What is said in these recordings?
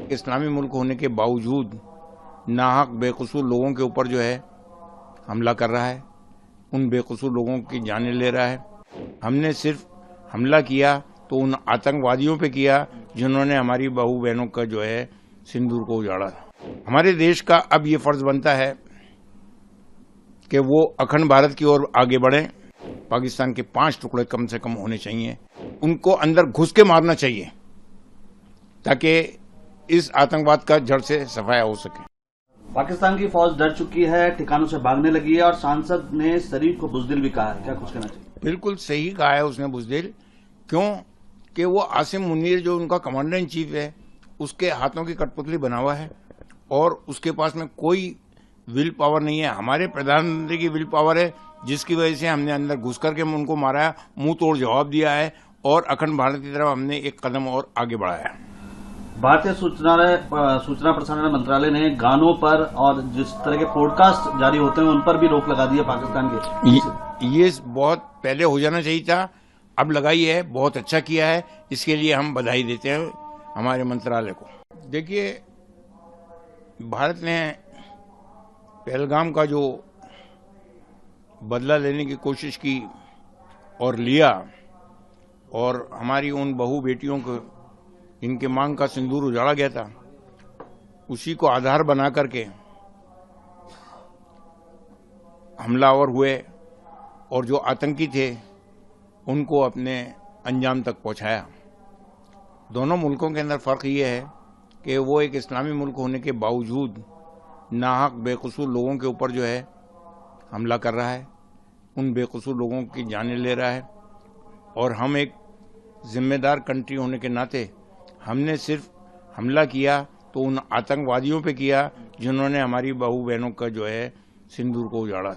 एक इस्लामी मुल्क होने के बावजूद नाहक बेकसूर लोगों के ऊपर जो है हमला कर रहा है, उन बेकसूर लोगों की जानें ले रहा है। हमने सिर्फ हमला किया तो उन आतंकवादियों पे किया जिन्होंने हमारी बहू बहनों का जो है सिंदूर को उजाड़ा। हमारे देश का अब ये फर्ज बनता है कि वो अखंड भारत की ओर आगे बढ़े। पाकिस्तान के 5 टुकड़े कम से कम होने चाहिए, उनको अंदर घुस के मारना चाहिए ताकि इस आतंकवाद का जड़ से सफाया हो सके। पाकिस्तान की फौज डर चुकी है, ठिकानों से भागने लगी है और सांसद ने शरीफ को बुजदिल भी कहा है, क्या कुछ कहना चाहिए? बिल्कुल सही कहा है उसने बुजदिल, क्यों कि वो आसिम मुनीर जो उनका कमांडर इन चीफ है उसके हाथों की कठपुतली बना हुआ है और उसके पास में कोई विल पावर नहीं है। हमारे प्रधानमंत्री की विल पावर है जिसकी वजह से हमने अंदर घुस करके उनको मारा है, मुंह तोड़ जवाब दिया है और अखंड भारत की तरफ हमने एक कदम और आगे बढ़ाया है। भारतीय सूचना प्रसारण मंत्रालय ने गानों पर और जिस तरह के पॉडकास्ट जारी होते हैं उन पर भी रोक लगा दी है पाकिस्तान के। ये बहुत पहले हो जाना चाहिए था, अब लगाई है, बहुत अच्छा किया है, इसके लिए हम बधाई देते हैं हमारे मंत्रालय को। देखिए, भारत ने पहलगाम का जो बदला लेने की कोशिश की और लिया और हमारी उन बहू बेटियों को इनके मांग का सिंदूर उजाड़ा गया था, उसी को आधार बना करके हमलावर हुए और जो आतंकी थे उनको अपने अंजाम तक पहुंचाया। दोनों मुल्कों के अंदर फर्क ये है कि वो एक इस्लामी मुल्क होने के बावजूद नाहक बेकसूर लोगों के ऊपर जो है हमला कर रहा है, उन बेकसूर लोगों की जानें ले रहा है और हम एक जिम्मेदार कंट्री होने के नाते हमने सिर्फ हमला किया तो उन आतंकवादियों पे किया जिन्होंने हमारी बहू बहनों का जो है सिंदूर को उजाड़ा।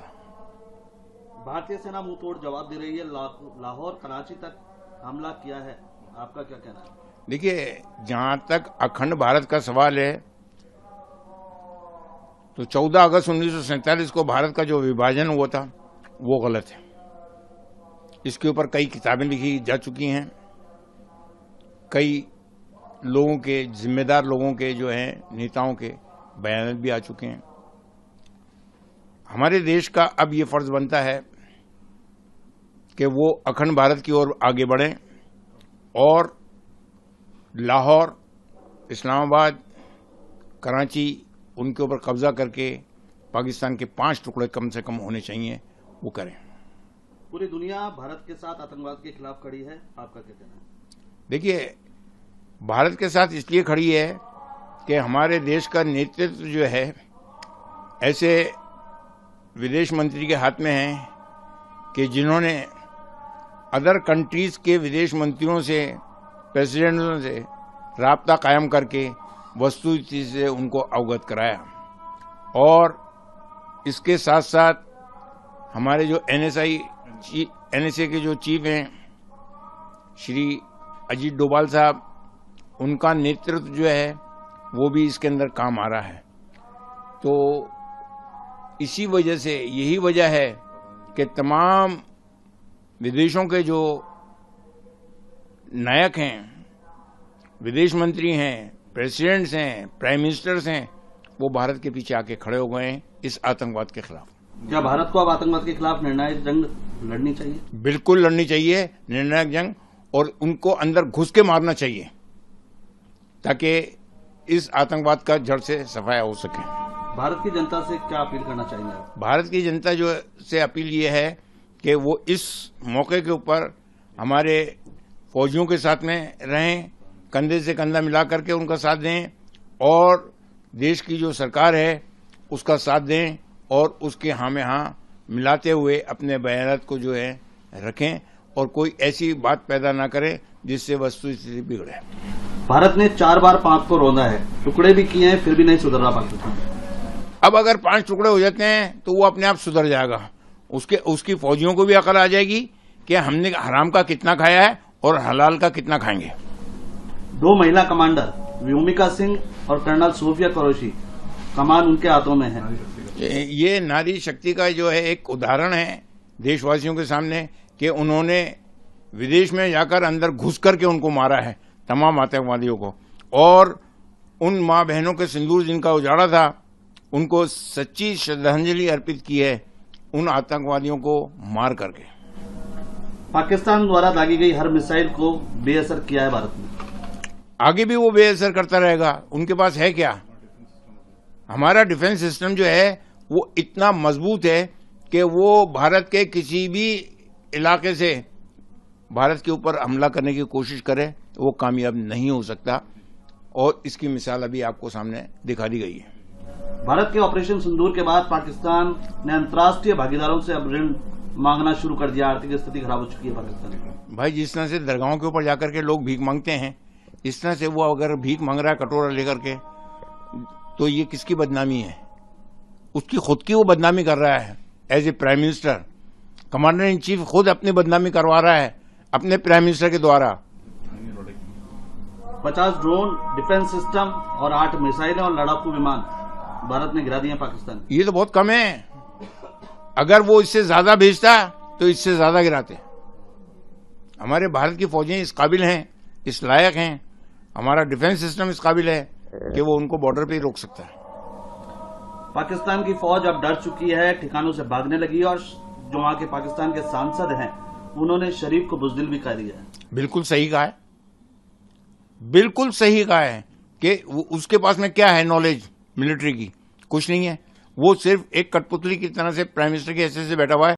भारतीय सेना मुंह तोड़ जवाब दे रही है, लाहौर कराची तक हमला किया है, आपका क्या कहना है? देखिए, जहां तक अखंड भारत का सवाल है तो 14 अगस्त 1947 को भारत का जो विभाजन हुआ था वो गलत है। इसके ऊपर कई किताबें लिखी जा चुकी हैं, कई लोगों के, जिम्मेदार लोगों के जो हैं नेताओं के बयान भी आ चुके हैं। हमारे देश का अब ये फर्ज बनता है कि वो अखंड भारत की ओर आगे बढ़ें और लाहौर, इस्लामाबाद, कराची उनके ऊपर कब्जा करके पाकिस्तान के 5 टुकड़े कम से कम होने चाहिए, वो करें। पूरी दुनिया भारत के साथ आतंकवाद के खिलाफ खड़ी है, आपका क्या कहना है? देखिए, भारत के साथ इसलिए खड़ी है कि हमारे देश का नेतृत्व जो है ऐसे विदेश मंत्री के हाथ में है कि जिन्होंने अदर कंट्रीज के विदेश मंत्रियों से, प्रेसिडेंटों से राब्ता कायम करके वस्तुस्थिति से उनको अवगत कराया और इसके साथ साथ हमारे जो एनएसए के जो चीफ हैं श्री अजीत डोभाल साहब, उनका नेतृत्व जो है वो भी इसके अंदर काम आ रहा है। तो इसी वजह से, यही वजह है कि तमाम विदेशों के जो नायक हैं, विदेश मंत्री हैं, प्रेसिडेंट्स हैं, प्राइम मिनिस्टर्स हैं, वो भारत के पीछे आके खड़े हो गए हैं इस आतंकवाद के खिलाफ। क्या भारत को अब आतंकवाद के खिलाफ निर्णायक जंग लड़नी चाहिए? बिल्कुल लड़नी चाहिए निर्णायक जंग, और उनको अंदर घुस के मारना चाहिए ताकि इस आतंकवाद का जड़ से सफाया हो सके। भारत की जनता से क्या अपील करना चाहिए आप? भारत की जनता जो से अपील ये है कि वो इस मौके के ऊपर हमारे फौजियों के साथ में रहें, कंधे से कंधा मिला करके उनका साथ दें और देश की जो सरकार है उसका साथ दें और उसके हाँ में हाँ मिलाते हुए अपने बयानात को जो है रखें और कोई ऐसी बात पैदा ना करें जिससे वस्तुस्थिति बिगड़े। भारत ने 4 बार पाक को रौंदा है, टुकड़े भी किए हैं, फिर भी नहीं सुधर रहा पाकिस्तान। अब अगर 5 टुकड़े हो जाते हैं तो वो अपने आप सुधर जाएगा। उसकी फौजियों को भी अकल आ जाएगी कि हमने हराम का कितना खाया है और हलाल का कितना खाएंगे। 2 महिला कमांडर व्योमिका सिंह और कर्नल सोफिया कुरैशी, कमान उनके हाथों में है। ये नारी शक्ति का जो है एक उदाहरण है देशवासियों के सामने कि उन्होंने विदेश में जाकर अंदर घुस करके उनको मारा है, तमाम आतंकवादियों को, और उन माँ बहनों के सिंदूर जिनका उजाड़ा था, उनको सच्ची श्रद्धांजलि अर्पित की है उन आतंकवादियों को मार करके। पाकिस्तान द्वारा दागी गई हर मिसाइल को बेअसर किया है भारत ने। आगे भी वो बेअसर करता रहेगा। उनके पास है क्या? हमारा डिफेंस सिस्टम जो है वो इतना मजबूत है कि वो भारत के किसी भी इलाके से भारत के ऊपर हमला करने की कोशिश करे वो कामयाब नहीं हो सकता, और इसकी मिसाल अभी आपको सामने दिखा दी गई है। भारत के ऑपरेशन सिंदूर के बाद पाकिस्तान ने अंतर्राष्ट्रीय भागीदारों से अब ऋण मांगना शुरू कर दिया। आर्थिक स्थिति खराब हो चुकी है पाकिस्तान की। भाई, जिस तरह से दरगाहों के ऊपर जाकर के लोग भीख मांगते हैं, इस तरह से वो अगर भीख मांग रहा है कटोरा लेकर के, तो ये किसकी बदनामी है? उसकी खुद की वो बदनामी कर रहा है। As a prime minister, commander in chief खुद अपनी बदनामी करवा रहा है अपने प्राइम मिनिस्टर के द्वारा। 50 ड्रोन, डिफेंस सिस्टम और 8 मिसाइलें और लड़ाकू विमान भारत ने गिरा दिए पाकिस्तान। ये तो बहुत कम है। अगर वो इससे ज्यादा भेजता तो इससे ज्यादा गिराते। हमारे भारत की फौजें इस काबिल हैं, इस लायक हैं, हमारा डिफेंस सिस्टम इस काबिल है कि वो उनको बॉर्डर पे ही रोक सकता है। पाकिस्तान की फौज अब डर चुकी है, ठिकानों से भागने लगी, और जो वहां के पाकिस्तान के सांसद हैं उन्होंने शरीफ को बुज़दिल भी कह दिया है। बिल्कुल सही कहा है, बिल्कुल सही कहा है कि उसके पास में क्या है नॉलेज मिलिट्री की? कुछ नहीं है। वो सिर्फ एक कठपुतली की तरह से प्राइम मिनिस्टर के ऐसे से बैठा हुआ है।